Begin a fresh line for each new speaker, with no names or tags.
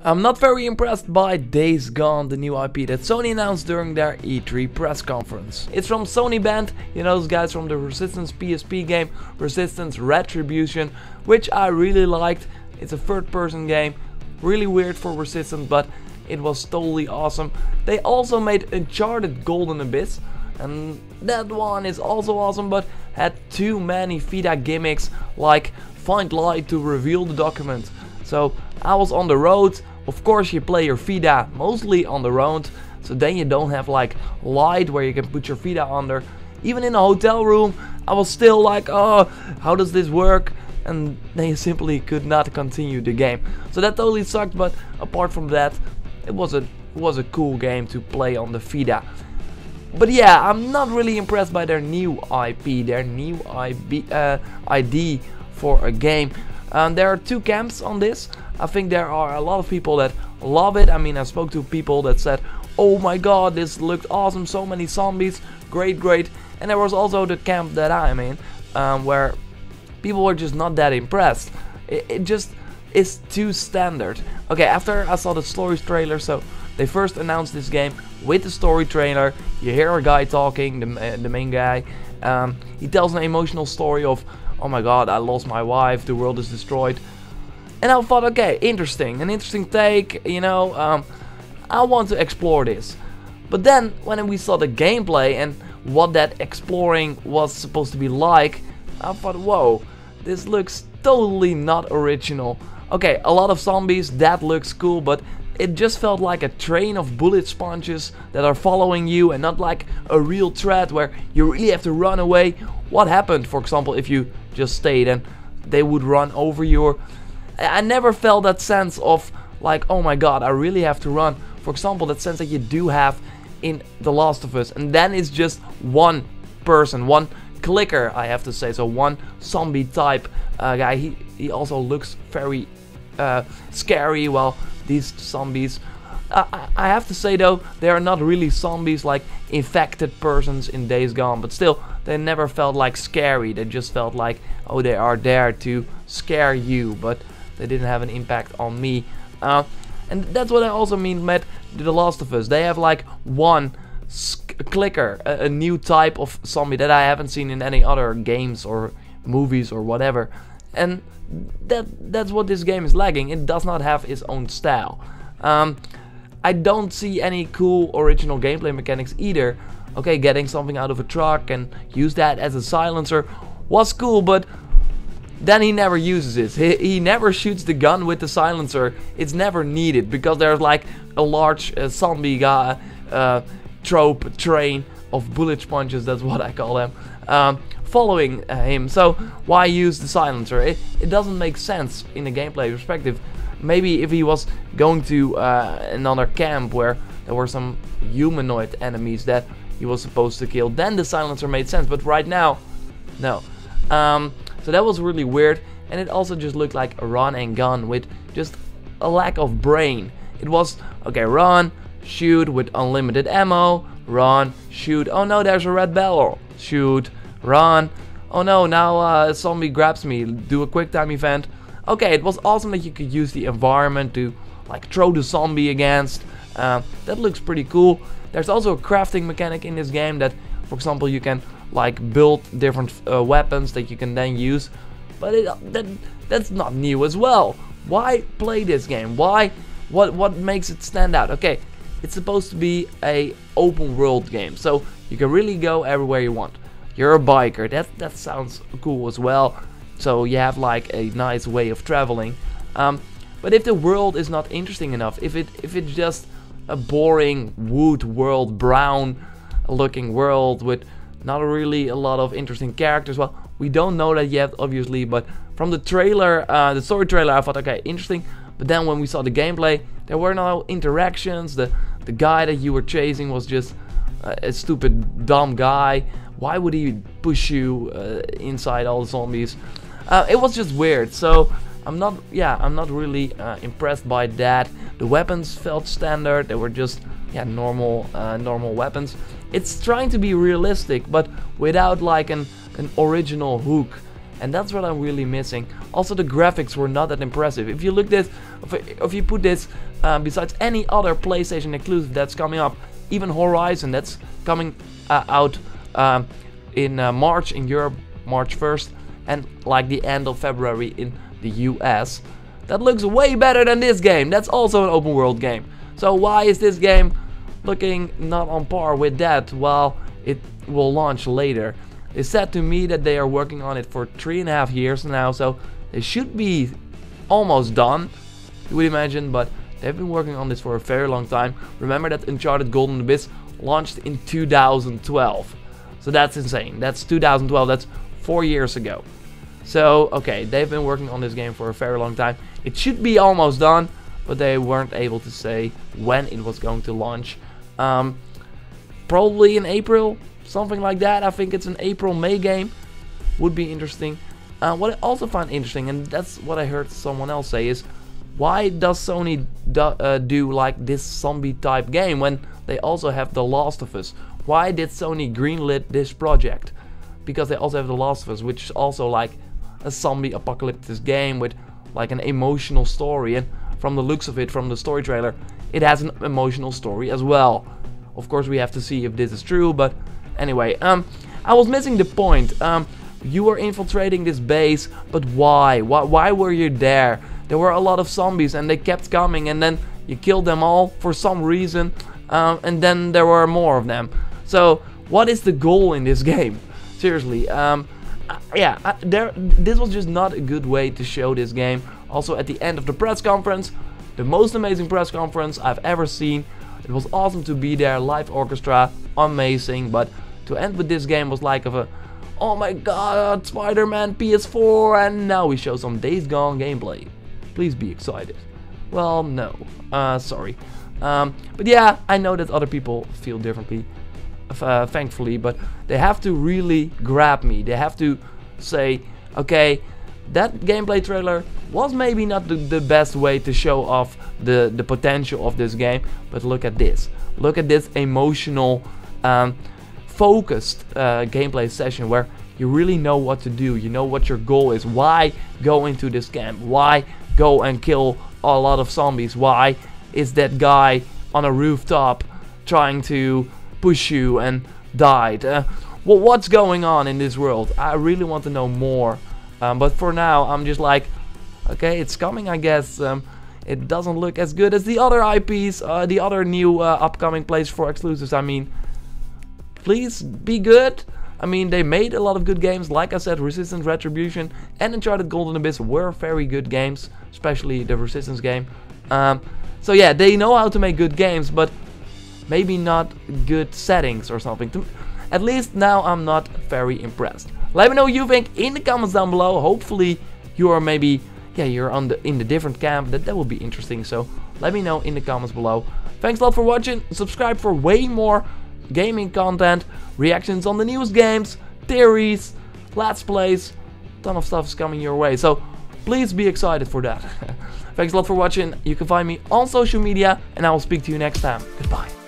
I'm not very impressed by Days Gone, the new IP that Sony announced during their E3 press conference. It's from Sony Band, you know, those guys from the Resistance PSP game, Resistance Retribution, which I really liked. It's a third-person game, really weird for Resistance, but it was totally awesome. They also made Uncharted Golden Abyss, and that one is also awesome, but had too many FIDA gimmicks, like find light to reveal the document. So I was on the road. Of course you play your FIDA mostly on the road, so then you don't have like light where you can put your FIDA under. Even in a hotel room I was still like, oh, how does this work? And then you simply could not continue the game. So that totally sucked, but apart from that, it was a cool game to play on the FIDA. But yeah, I'm not really impressed by their new IP, their new ID for a game. There are two camps on this. I think there are a lot of people that love it. I mean, I spoke to people that said, oh my god, this looked awesome, so many zombies, great, great. And there was also the camp that I'm in, where people were just not that impressed. It just is too standard. Okay, after I saw the story trailer, so they first announced this game with the story trailer. You hear a guy talking, the main guy. He tells an emotional story of, oh my god, I lost my wife, the world is destroyed. And I thought, okay, interesting, an interesting take, you know, I want to explore this. But then, when we saw the gameplay and what that exploring was supposed to be like, I thought, whoa, this looks totally not original. Okay, a lot of zombies, that looks cool, but it just felt like a train of bullet sponges that are following you and not like a real threat where you really have to run away. What happened, for example, if you just stayed and they would run over you? I never felt that sense of like, oh my god, I really have to run. For example, that sense that you do have in The Last of Us. And then it's just one person, one clicker, I have to say. So one zombie type guy. He also looks very scary. Well, these zombies, I have to say though, they are not really zombies like infected persons in Days Gone. But still, they never felt like scary. They just felt like, oh, they are there to scare you. But they didn't have an impact on me. And that's what I also mean with The Last of Us. They have like one clicker, a new type of zombie that I haven't seen in any other games or movies or whatever. And that's what this game is lacking. It does not have its own style. I don't see any cool original gameplay mechanics either. Okay, getting something out of a truck and use that as a silencer was cool, but then he never uses it. He never shoots the gun with the silencer. It's never needed because there's like a large zombie guy trope train of bullet sponges, that's what I call them, following him. So why use the silencer? It doesn't make sense in a gameplay perspective. Maybe if he was going to another camp where there were some humanoid enemies that he was supposed to kill, then the silencer made sense. But right now, no. So that was really weird, and it also just looked like a run and gun with just a lack of brain. It was, okay, run, shoot with unlimited ammo, run, shoot, oh no, there's a red barrel, shoot, run, oh no, now a zombie grabs me, do a quick time event. Okay, it was awesome that you could use the environment to like throw the zombie against. That looks pretty cool. There's also a crafting mechanic in this game that, for example, you can like build different weapons that you can then use, but that's not new as well. Why play this game? Why? What makes it stand out? Okay, it's supposed to be a open world game, so you can really go everywhere you want. You're a biker, that sounds cool as well. So you have like a nice way of traveling. But if the world is not interesting enough, if it's just a boring wood world, brown looking world with not really a lot of interesting characters. Well, we don't know that yet, obviously, but from the trailer, the story trailer, I thought, okay, interesting. But then when we saw the gameplay, there were no interactions. The guy that you were chasing was just a stupid, dumb guy. Why would he push you inside all the zombies? It was just weird. So I'm not really impressed by that. The weapons felt standard. They were just normal weapons. It's trying to be realistic, but without like an original hook. and that's what I'm really missing. Also, the graphics were not that impressive. If you look this, if you put this besides any other PlayStation exclusive that's coming up, even Horizon that's coming out in March in Europe, March 1st, and like the end of February in the US, that looks way better than this game. That's also an open world game. So why is this game looking not on par with that while it will launch later? They said to me that they are working on it for 3.5 years now, so they should be almost done, you would imagine, but they've been working on this for a very long time. Remember that Uncharted Golden Abyss launched in 2012. So that's insane. That's 2012, that's 4 years ago. So, okay, they've been working on this game for a very long time. It should be almost done, but they weren't able to say when it was going to launch. Probably in April, something like that. I think it's an April-May game. Would be interesting. What I also find interesting, and that's what I heard someone else say, is why does Sony do like this zombie type game when they also have The Last of Us? Why did Sony greenlit this project? Because they also have The Last of Us, which is also like a zombie apocalyptic game with like an emotional story, and from the looks of it, from the story trailer, it has an emotional story as well. Of course, we have to see if this is true, but anyway, I was missing the point. You were infiltrating this base, but why? Why were you there? There were a lot of zombies and they kept coming, and then you killed them all for some reason, and then there were more of them. So what is the goal in this game? Seriously, this was just not a good way to show this game. Also, at the end of the press conference, the most amazing press conference I've ever seen. It was awesome to be there, live orchestra, amazing, but to end with this game was like of a, oh my god, Spider-Man PS4, and now we show some Days Gone gameplay. Please be excited. Well, no, sorry. But yeah, I know that other people feel differently, thankfully, but they have to really grab me. They have to say, okay, that gameplay trailer was maybe not the best way to show off the potential of this game, but look at this. Look at this emotional, focused gameplay session where you really know what to do. You know what your goal is. Why go into this camp? Why go and kill a lot of zombies? Why is that guy on a rooftop trying to push you and died? Well, what's going on in this world? I really want to know more. But for now, I'm just like, okay, it's coming, I guess. It doesn't look as good as the other IPs, the other new upcoming PS4 exclusives. I mean, please be good. I mean, they made a lot of good games. Like I said, Resistance, Retribution, and Uncharted Golden Abyss were very good games, especially the Resistance game. So yeah, they know how to make good games, but maybe not good settings or something. At least now I'm not very impressed. Let me know what you think in the comments down below. Hopefully you are maybe, yeah, you're in the different camp. That would be interesting. So let me know in the comments below. Thanks a lot for watching. Subscribe for way more gaming content, reactions on the newest games, theories, let's plays. Ton of stuff is coming your way. So please be excited for that. Thanks a lot for watching. You can find me on social media, and I will speak to you next time. Goodbye.